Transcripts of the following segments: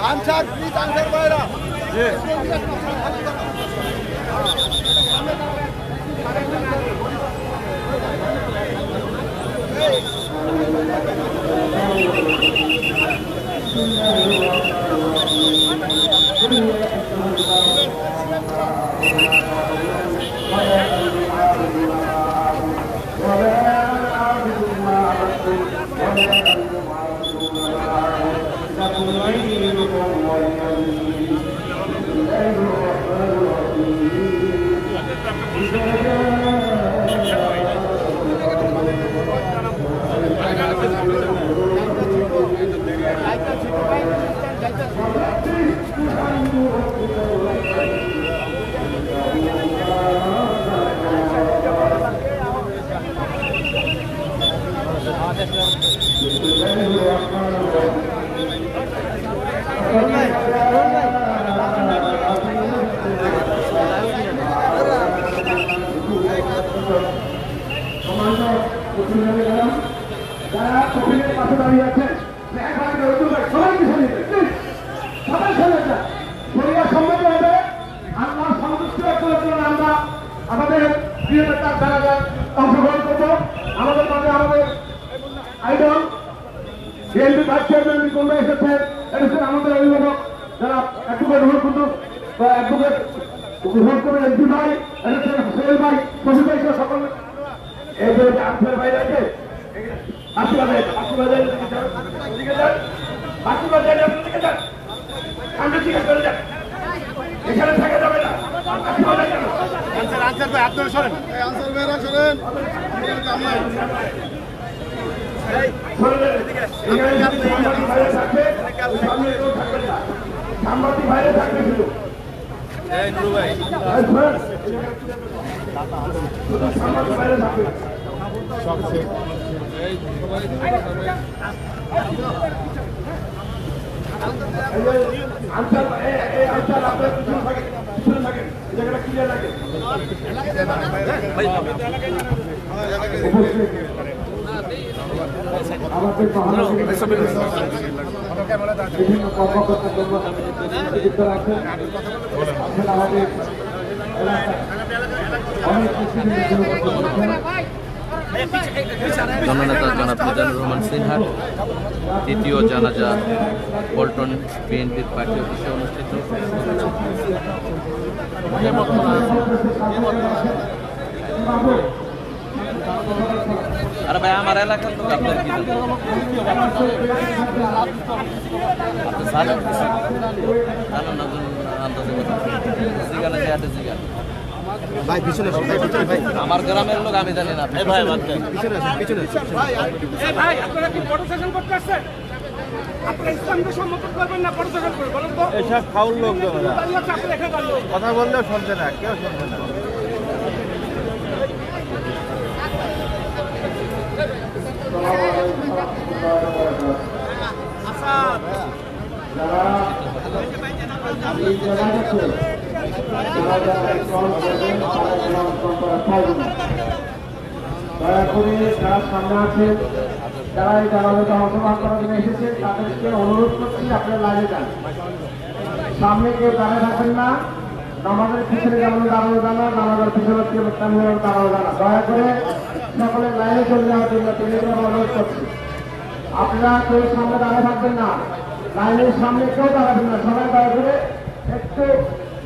Answer, please answer, Baira. যারা কপিলের পাশে দাঁড়িয়ে আছেন সবাইকে সবাই শরীর সম্মত হবে আল্লাহ সন্তুষ্ট করার জন্য আমরা আমাদের প্রিয় নেতার দ্বারা অংশগ্রহণ করবো। আমাদের মাঝে আমাদের আইডল বিএনপি ভাইস চেয়ারম্যান কোনটা এসেছেন, এসেছেন আমাদের অভিভাবক যারা অ্যাডভোকেট রুহুল কুদ্দুস বা অ্যাডভোকেট রুহুল কবির এমপি ভাই, এসেছেন সোহেল ভাই, শফি ভাই, সকল এই যে আপনার ভাই আছে এখানে থাকা যাবে না। আপনারা শোনেন, সাংবাদিক বাইরে থাকবে শুধু সাংবাদিক বাইরে থাকবে আমাদের বিভিন্ন কর্মকর্তার জন্য নিযুক্ত রাখছেন। আমাদের জননেতা জনাব মিজানুর রহমান সিনহার তৃতীয় জানাজা পল্টন বিএনপির পার্টি অফিসে অনুষ্ঠিত। আরে ভাই আমার এলাকার লোক আপনার কি ভাই পিছনে আমার গ্রামের লোক আমি জানি না ভাই পিছনে ভাই আপনারা কি ফটো সেশন করতে আসছেন? আপনারা ইসলামকে সমর্থন করবেন না ফটো সেশন করবেন বলেন তো? এসব ফাউল লোক কথা বললেও শুনছে না, কেউ শুনছে না। দয়া করে যারা সামনে আছেন, যারা এই জানাজাতে অংশগ্রহণ করার জন্য এসেছেন, তাদেরকে অনুরোধ করছি আপনারা লাইনে যান, সামনে কেউ দাঁড়িয়ে থাকবেন না। নামাজের পিছনে যেমন দাঁড়ানো জানা, নামাজের পিছনে তেমন দাঁড়ানো জানা। দয়া করে সকলে লাইনে চলে যাওয়ার জন্য অনুরোধ করছি। আপনারা কেউ সামনে দাঁড়িয়ে থাকবেন না, লাইনের সামনে কেউ দাঁড়াবেন না, সবাই দয়া করে একটু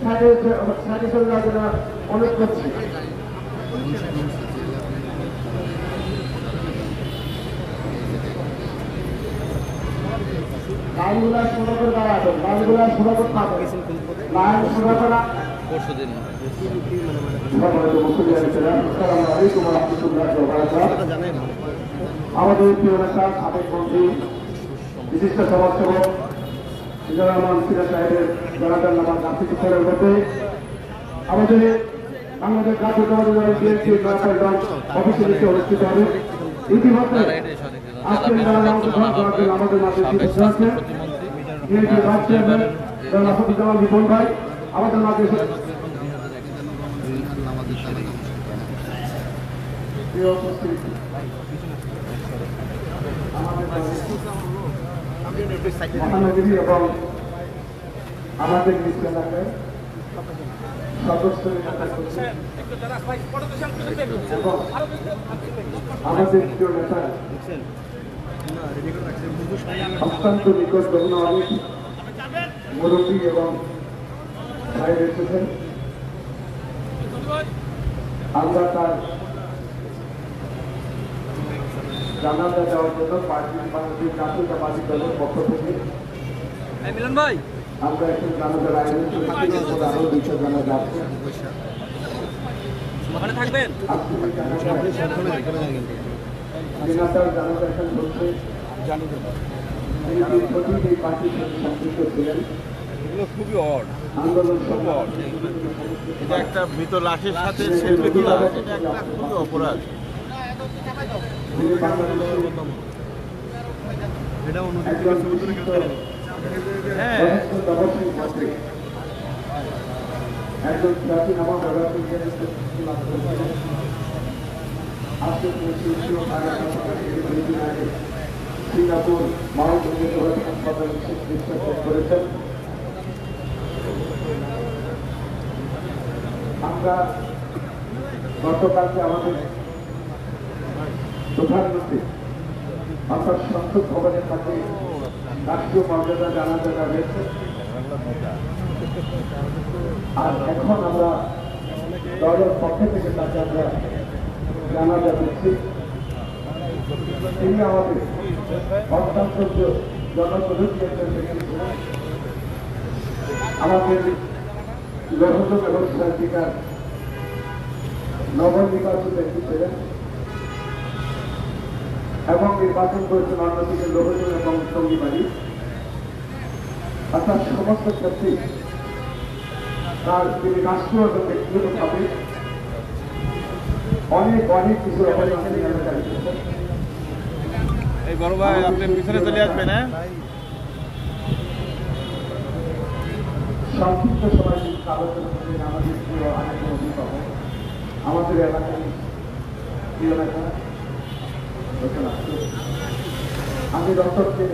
সাইডে চলে যাওয়ার জন্য অনুরোধ করছি। লাইনগুলা সুন্দর করে দাঁড়াবেন, লাইনগুলা সুন্দর করে থাকবেন, লাইন সুন্দর করা। পরশুদিন আমাদের প্রিয় নেতা, সাবেক মন্ত্রী, বিশিষ্ট সমাজসেবক রহমান সিরাজ সাহেবের জনাদার নামাজ নাসিক করার মধ্যে আমাদের বাংলাদেশ জাতীয় দল বিএনপি অফিসে এসে অনুষ্ঠিত হবে। ইতিমধ্যে আজকের মেলায় অংশগ্রহণ করার জন্য আমাদের মাঝে উপস্থিত আছেন বিএনপি ভাইস চেয়ারম্যান জনাব হাফিজুজ্জামান রিপন ভাই আমাদের মাঝে প্রিয় উপস্থিতি মহানগরী এবং আমাদের নিজ এলাকায় সদস্য এবং আমাদের প্রিয় নেতা অত্যন্ত নিকট অনেক মুরব্বী এবং ভাই এসেছেন। আমরা তার জানাজা দেওয়ার জন্য বাংলাদেশ জাতীয়তাবাদী দলের পক্ষ থেকে আমরা এখন জানাজার আয়োজন করেছি। আরো 200 জানাজা আছে। জানাজার এখন চলছে। এই পার্টির সাথে সম্পৃক্ত ছিলেন। আন্দোলন এটা একটা মৃত লাশের সাথে সেলফি তোলা এটা একটা খুবই অপরাধ। সিঙ্গাপুর মাউন্ট হাসপাতালে করেছেন। আমরা গতকালকে আমাদের প্রধানমন্ত্রী অর্থাৎ সংসদ ভবনের কাছে রাষ্ট্রীয় মর্যাদা জানাজা হয়েছে। আর এখন আমরা দলের পক্ষ থেকে তাকে আমরা জানাজা দিচ্ছি। তিনি আমাদের অত্যন্ত জনপ্রতিনিধি একজন ব্যক্তি ছিলেন। আমাদের লৌহ ব্যবস্থার অধিকার নবনির্বাচিত ব্যক্তি ছিলেন এবং নির্বাচন করেছেন অন্যদিকে লোকজন এবং সঙ্গীবাড়ি অর্থাৎ সমস্ত ক্ষেত্রে তার তিনি রাষ্ট্র এবং ব্যক্তিগতভাবে অনেক কিছু এই বড় ভাই আপনি পিছনে চলে আসবেন। হ্যাঁ, সংক্ষিপ্ত সময় আলোচনা করবেন আমাদের প্রিয় অনেক অভিভাবক আমাদের এলাকায় প্রিয় নেতা। আমি দর্শককে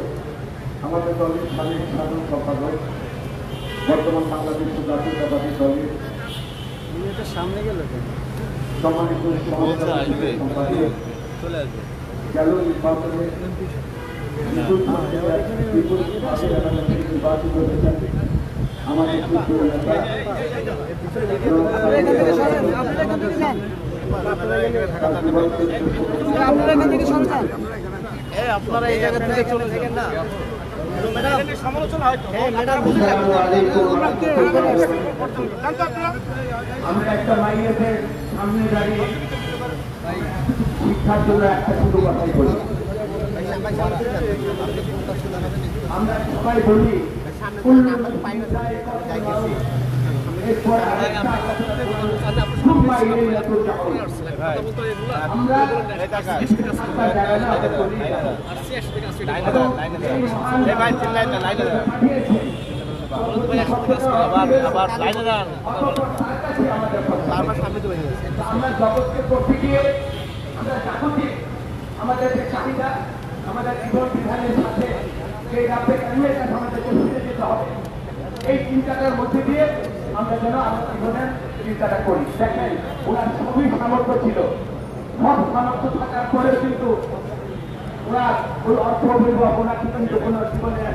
আমাদের দলের সাবেক সাধারণ সম্পাদক বর্তমান বাংলাদেশ জাতীয়তাবাদী দলের সামনে গেল সম্মানিত সম্পাদক গেল নির্বাচনে নির্বাচিত হয়েছেন আমাদের প্রিয় নেতা আপনারা এই জায়গা থেকে চলে থাকেন না। আমরা একটা মাইয়ের সামনে দাঁড়িয়ে শিক্ষার জন্য একটা ছোট কথাই বলি। আমরা সবাই বলি আমরা জগৎকে করতে গিয়ে আমরা জাগতিক আমাদের যে চাহিদা আমাদের জীবন বিধানের সাথে সেই রাজ্যের আমাদেরকে ফিরে যেতে হবে। এই চিন্তাটার মধ্যে দিয়ে আমরা যেন আমাদের জীবনের চিন্তাটা করি। দেখেন ওনার সবই সামর্থ্য ছিল, সব সামর্থ্য থাকার পরে কিন্তু ওনার ওই অর্থ বৈভব ওনাকে কিন্তু ওনার জীবনের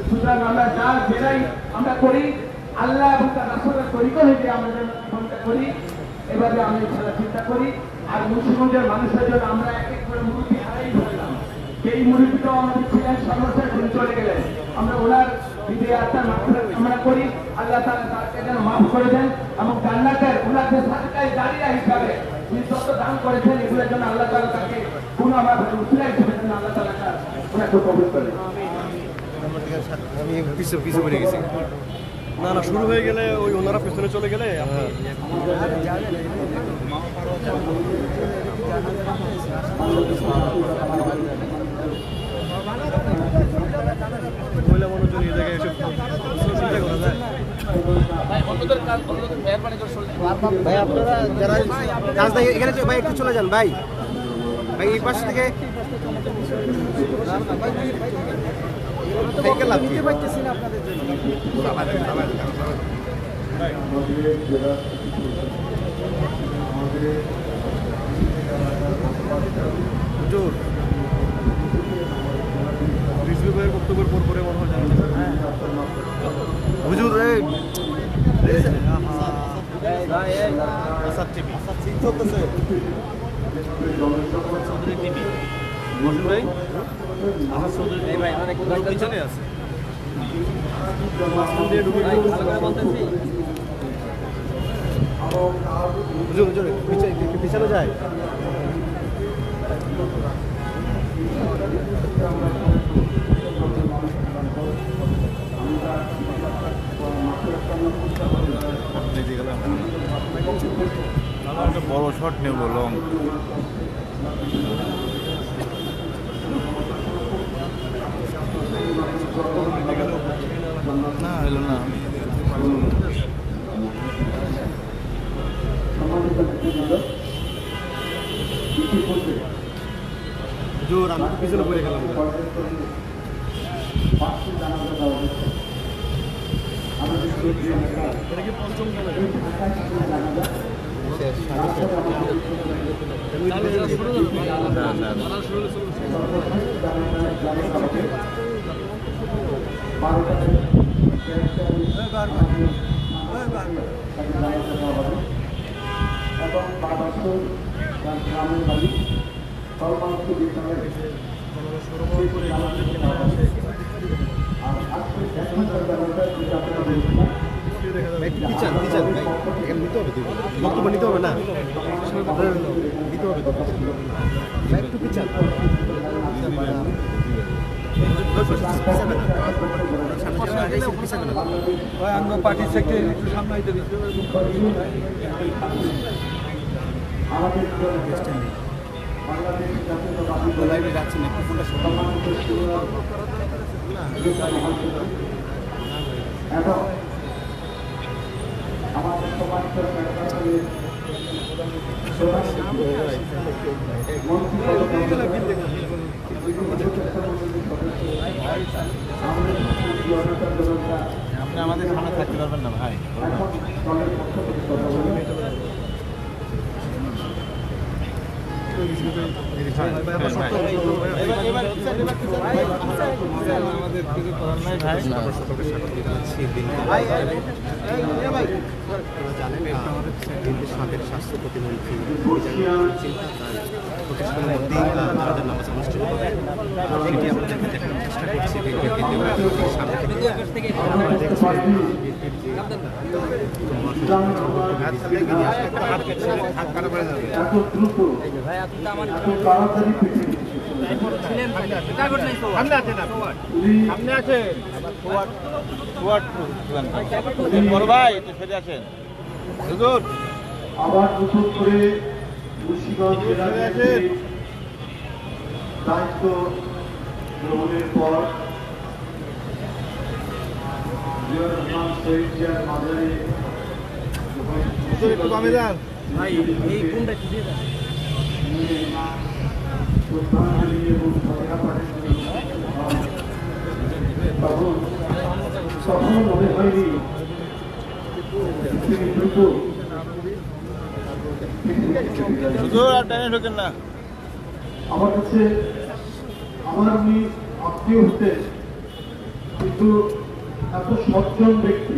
সুতরাং আমরা যা যেটাই আমরা করি আল্লাহ এবং তার রাসূলের তরিকা হইতে আমরা যেন জীবনটা করি। এভাবে আমি ইনশাআল্লাহ চিন্তা করি। আর মুন্সিগঞ্জের মানুষের জন্য আমরা এক এক করে মুরব্বী হারাই ফেললাম। এই মুরব্বীটাও আমাদের ছিলেন সর্বশেষ তিনি চলে গেলেন। আমরা ওনার বিদায় আত্মার মাগফিরাত কামনা করি। আল্লাহ তাআলা তাকে যেন মাফ করে দেন এবং জান্নাতের ওনাদের সাদকায়ে জারিয়া হিসাবে তিনি যত দান করেছেন এগুলোর জন্য আল্লাহ তাআলা তাকে পুনঃ আমার উসিলা হিসেবে যেন আল্লাহ তাআলা ওনাকে কবুল করেন। আমি পিছু পিছু পড়ে গেছি। না না, শুরু হয়ে গেলে ওই ওনারা পেছনে চলে গেলে আপনি মহিলা মানুষজন এই জায়গায় এসে চিন্তা করা যায়। ভাই আপনারা যারা কাজ দেয় এখানে ভাই একটু চলে যান ভাই, ভাই এই পাশ থেকে সাইকেল লাগছে পাইতেছি না আপনাদের জন্য। হুজুর রিজভি ভাইয়ের বক্তব্যের পর পরে মনে হয় হুজুর আসাদ টিভি চলতেছে টিভি মহসিন ভাই আমার চৌধুরী ভাই অনেক পিছনে আছে হুজুর হুজুর পিছনে যায়। একটা বড় শট নেব লং। না এলো না হুজুর আমি পিছনে পড়ে গেলাম। এটা কি পঞ্চম খেলা? এবং বাবাসুর গ্রামের বাড়ি সর্বাংশ বিদ্যালয় আর আজকে এখনকার ব্যবস্থা যেটা আপনারা বলছিলাম পিছান পিছান ভাই, এখানে নিতে হবে তো, বক্তব্য নিতে হবে না, আপনার নিতে হবে তো ভাই, একটু পিছান পার্টি সেক্রেটারি একটু সামনে আইতে দিতে আমাদের বাংলাদেশ জাতীয়তাবাদী লাইভে যাচ্ছেন একটু ফোনটা এবং আমাদের সমাজের আপনি আমাদের সামনে থাকতে পারবেন না ভাই। এখন দলের পক্ষ থেকে কথা আমাদের কিছু করার নাই ভাই। জানেন সাবেক স্বাস্থ্য প্রতিমন্ত্রী প্রতিষ্ঠানের মধ্যেই তাদের নামাজ অনুষ্ঠিত হবে, সেটি আপনাদেরকে দেখানোর চেষ্টা করছি। সামনে থেকে এত দ্রুত এত তাড়াতাড়ি বড় ভাই একটু সরে আসেন হুজুর। আবার নতুন করে মুর্শিদাবাদ জেলার দায়িত্ব গ্রহণের পর জিয়া রহমান শহীদ জিয়ার মাঝারে একটু কমে যান ভাই এই কোনটা কি দিয়ে শ্রদ্ধাঞ্জলি এবং ফতেহা পাঠের তখন তখনও মনে হয়নি তিনি দ্রুত হুজুর আর টেনে ঢোকেন না। আমার কাছে আমার উনি আত্মীয় হতেন, কিন্তু এত সজ্জন ব্যক্তি,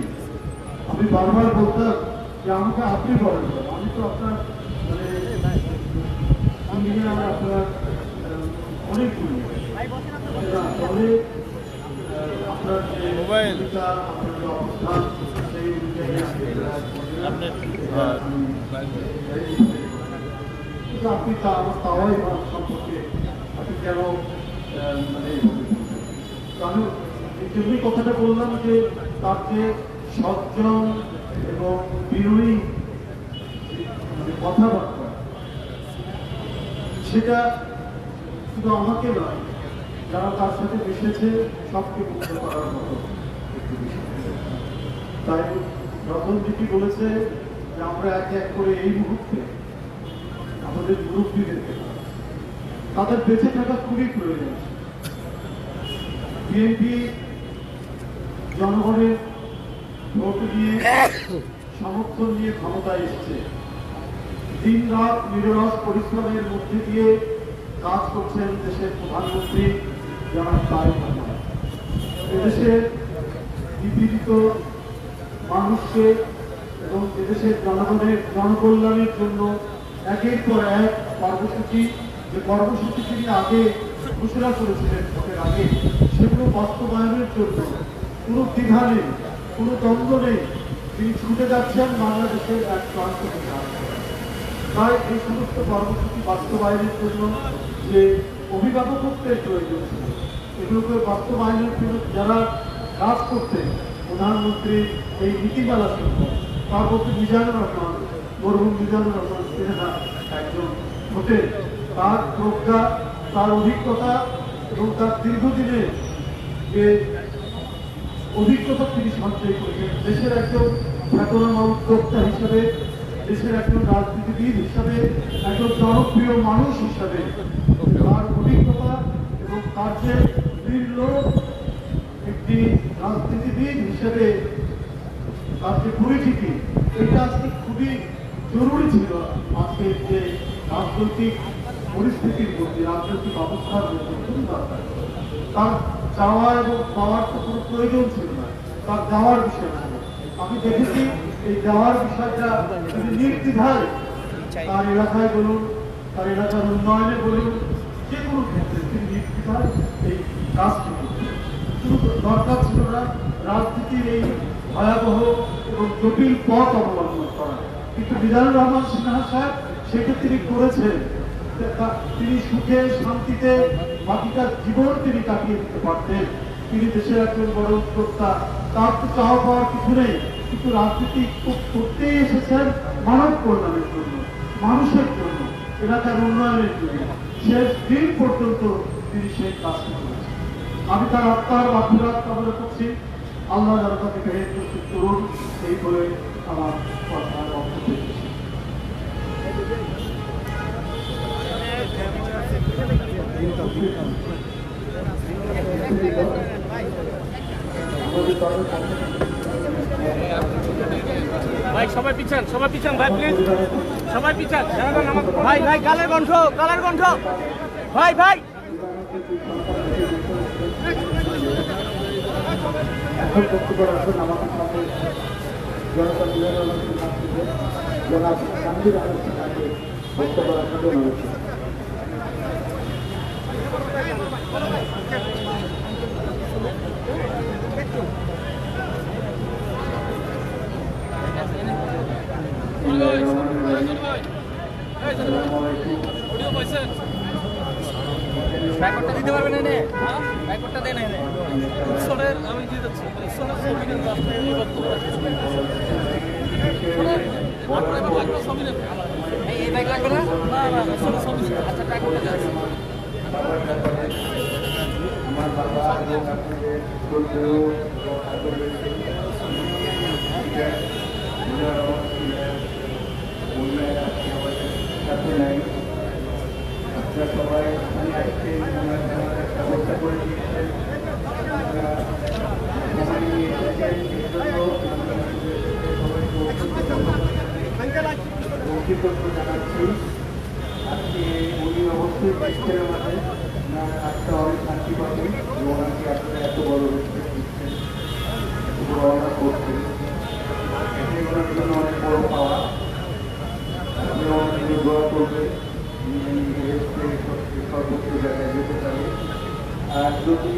আমি বারবার বলতাম যে আমাকে আপনি বলেন, আমি তো আপনার মানে আমার আপনার অনেক গুলি তবে আপনার যে মোবাইল ভূমিকা, আপনার যে অবস্থান সেই আপনি কিন্তু আপনি তা আমার তাওয়াই সম্পর্কে আপনি কেন মানে আমি এই জন্যই কথাটা বললাম যে তার যে সজ্জন এবং বিনয়ী যে কথাবার্তা, সেটা শুধু আমাকে নয়, যারা তার সাথে মিশেছে সবকে মুক্ত করার মতো একটি বিষয়। তাই রতনজিটি বলেছে যে আমরা এক এক করে এই মুহূর্তে আমাদের মুরব্বীদেরকে, তাদের বেঁচে থাকা খুবই প্রয়োজন। বিএনপি জনগণের ভোট দিয়ে সমর্থন নিয়ে ক্ষমতায় এসেছে, দিন রাত নিরলস পরিশ্রমের মধ্যে দিয়ে কাজ করছেন দেশের প্রধানমন্ত্রী জনাব তারেক রহমান। এদেশের নিপীড়িত মানুষকে এবং এদেশের জনগণের জনকল্যাণের জন্য একের পর এক কর্মসূচি, যে কর্মসূচি তিনি আগে ঘোষণা করেছিলেন ভোটের আগে, সেগুলো বাস্তবায়নের জন্য কোনো দ্বিধা নেই, কোনো দ্বন্দ্ব নেই, তিনি ছুটে যাচ্ছেন বাংলাদেশের এক প্রান্ত থেকে আরেক। তাই এই সমস্ত কর্মসূচি বাস্তবায়নের জন্য যে অভিভাবকত্বের প্রয়োজন ছিল, এগুলোকে বাস্তবায়নের জন্য যারা কাজ করতেন, প্রধানমন্ত্রী এই নীতিমালা ছিল, তার মধ্যে মিজানুর রহমান, মরহুম মিজানুর রহমান সিনহা একজন হতে, তার প্রজ্ঞা, তার অভিজ্ঞতা এবং তার দীর্ঘদিনের যে অভিজ্ঞতা তিনি সঞ্চয় করেছেন, দেশের একজন খ্যাতনামা উদ্যোক্তা হিসেবে, দেশের একজন রাজনীতিবিদ হিসাবে, একজন জনপ্রিয় মানুষ হিসাবে তার অভিজ্ঞতা এবং তার যে নির্লোভ একটি রাজনীতিবিদ হিসেবে তার যে পরিচিতি, এটা আজকে খুবই জরুরি ছিল। আজকের যে রাজনৈতিক পরিস্থিতির মধ্যে, রাজনৈতিক অবস্থার মধ্যে খুবই দরকার। তার যাওয়া এবং পাওয়ার তো কোনো প্রয়োজন ছিল না, তার যাওয়ার বিষয় ছিল। আমি দেখেছি এই যাওয়ার বিষয়টা তিনি নির্দ্বিধায় তার এলাকায় বলুন, তার এলাকার উন্নয়নে বলুন, যে কোনো ক্ষেত্রে তিনি নির্দ্বিধায় এই কাজটি করতেন। শুধু দরকার ছিল না রাজনীতির এই ভয়াবহ এবং জটিল পথ অবলম্বন করা, কিন্তু মিজানুর রহমান সিনহা সাহেব সেটা তিনি করেছেন। তিনি সুখে শান্তিতে বাকিটা জীবন তিনি কাটিয়ে দিতে পারতেন। তিনি দেশের একজন বড় উদ্যোক্তা, তার তো চাওয়া পাওয়ার কিছু নেই, কিন্তু রাজনীতি করতেই এসেছেন মানব কল্যাণের জন্য, মানুষের জন্য, এলাকার উন্নয়নের জন্য। শেষ দিন পর্যন্ত তিনি সেই কাজটি করেছেন। আমি তার আত্মার মাফিরাত কামনা করছি, আল্লাহ যেন তাকে বেহেশত নসিব করুন, এই বলে আমার কথার বক্তব্য শেষ। ভাই সবাই পিছান, সবাই পিছান ভাই, প্লিজ সবাই পিছান। ভাই ভাই কালের কণ্ঠ, কালের কণ্ঠ, ভাই ভাই এখন বক্তব্য রাখবেন আমাদের সাথে জনতা জনাব শান্তির আলোচনাকে বক্তব্য রাখার জন্য রয়েছে। ব্যাকওয়ার্ডটা দিতে পারবেন এনে? হ্যাঁ ব্যাকওয়ার্ডটা দেন এনে। ঈশ্বরের আমি দিয়ে যাচ্ছি, ঈশ্বরের ছবি নেন, রাষ্ট্রের বক্তব্য এই ব্যাগ লাগবে না? না না ঈশ্বরের ছবি। আচ্ছা ব্যাকওয়ার্ডটা দেন। আমার বাবা এবং আপনাদের আপনারা সবাই আজকে ব্যবস্থা করে দিয়েছেন, কৃতজ্ঞ জানাচ্ছি। আজকে উনি অবশ্যই দিচ্ছেন আমাদের, আজকে অনেক শান্তি পাবেন এবং আজকে আপনারা এত বড় রেসপেক্ট দিচ্ছেন, এত বড় অর্ডার করছেন, এটাই ওনার জন্য অনেক বড় পাওয়া। আপনি অনেক দোয়া করবেন সর্বোচ্চ জায়গায় যেতে পারে। আর যদি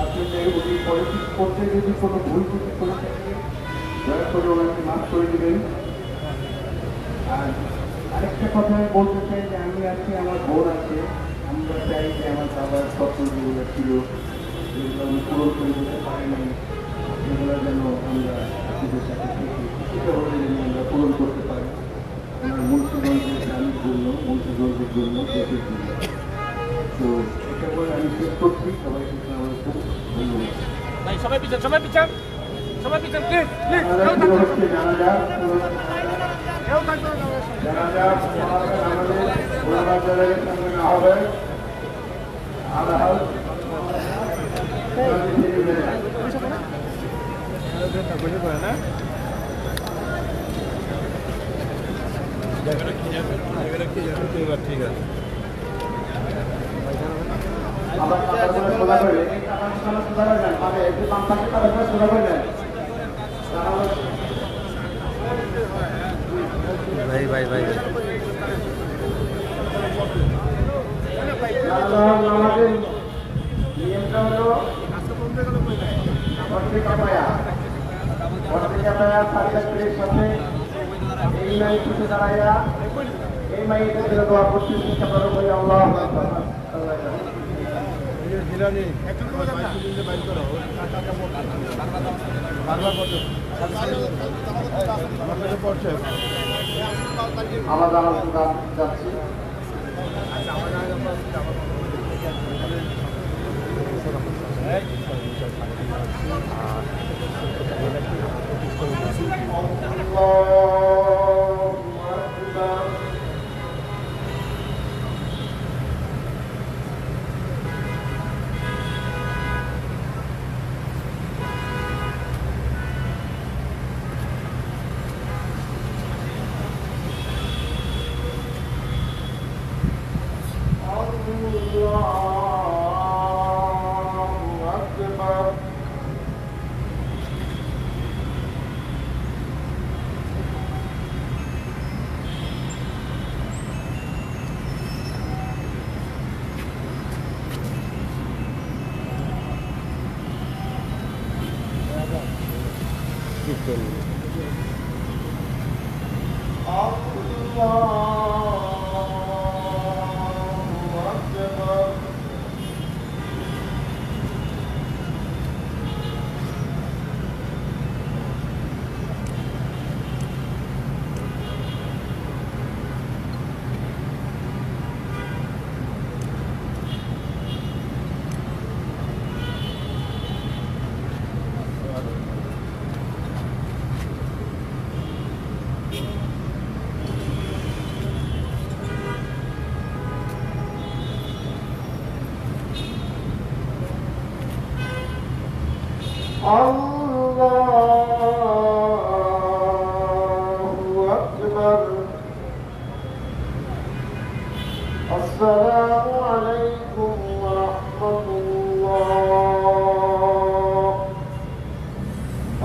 আপনাদের উনি পলিটিক্স করতে যদি কোনো ভুল কিছু করে থাকে, দয়া করে ওনাকে মাফ করে দেবেন। আর আরেকটা কথা আমি বলতে চাই যে আমি আজকে আমার বোন আছে, আমরা চাই যে আমার বাবার স্বপ্ন যেগুলো ছিল যেগুলো আমি পূরণ করে দিতে পারিনি সেগুলো যেন আমরা আপনাদের সাথে থেকে কিছুটা হলে যেন আমরা পূরণ করতে পারি আমার মুন্সিগঞ্জের গ্রামের জন্য মুন্সিগঞ্জের জন্য দেশের জন্য। তো এটা বলে আমি শেষ করছি, সবাইকে আমার খুব ধন্যবাদ। ভাই সবাই পিছান, সবাই পিছান, সবাই পিছান, প্লিজ প্লিজ। আমাদের হচ্ছে জানাজা আমাদের গোলাবাদ জায়গায় সামনে না হবে আল্লাহ ঠিক আছে। আবার সোজা করে সোজা করে নেন, মানে একটু বাম পাশে সোজা করে নেন। ভাই ভাই ভাই আমাদের নিয়মটা হলো পত্রিকা পায়া সার্টিফিকেটের সাথে এই মাই কিছু দাঁড়াইয়া এই মাইয়ের জন্য দোয়া করছি আপনারা বলি আল্লাহ আলাদা আলাদা যাচ্ছি। السلام عليكم ورحمة الله.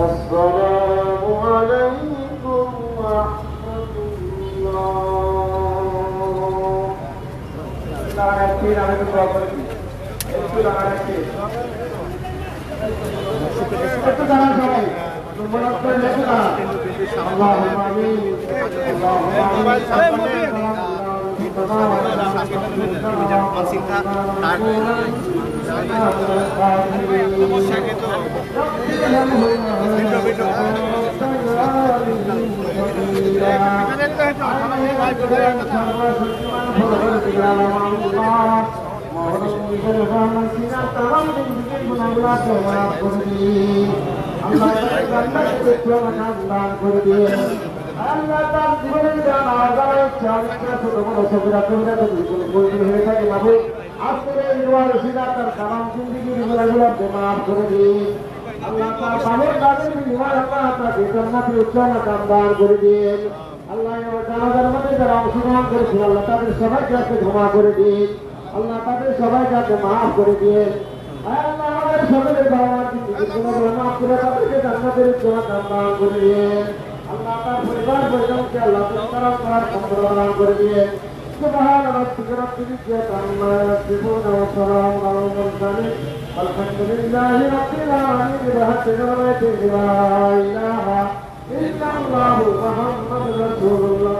السلام عليكم ورحمة الله. আল্লাহ তার জীবনের জানা আগায় চারিত্রা ছোট বড় সবিরা কবিরা বলতে হয়ে থাকে বাবু আজকের এই নোয়ার সিরা তার কালাম জিন্দিগির গুলাগুলা মাফ করে দিন। আল্লাহ তার বাবার দাদের বিনিময় আল্লাহ তাকে জান্নাতে উচ্চ মাকাম দান করে দিন। আল্লাহ জানাজার মধ্যে যারা অংশগ্রহণ করেছিল আল্লাহ তাদের সবাইকে আজকে ক্ষমা করে দিন। আল্লাহ তাদের সবাইকে আজকে মাফ করে দিন। আল্লাহ আমাদের সকলের বাবার জিন্দিগির গুলাগুলা মাফ করে তাদেরকে জান্নাতের উচ্চ মাকাম দান করে দিন। আল্লাহ তার পরিবার পরিজনকে আল্লাহ তারা করার ক্ষমতা দান করে দিয়ে সুবহান রাব্বিকা রাব্বিল ইজ্জাতি আম্মা ইয়াসিফুন ওয়া সালামুন আলাল মুরসালিন আলহামদুলিল্লাহি রাব্বিল আলামিন বিহাqqi লা ইলাহা ইল্লাল্লাহু মুহাম্মাদুর রাসূলুল্লাহ।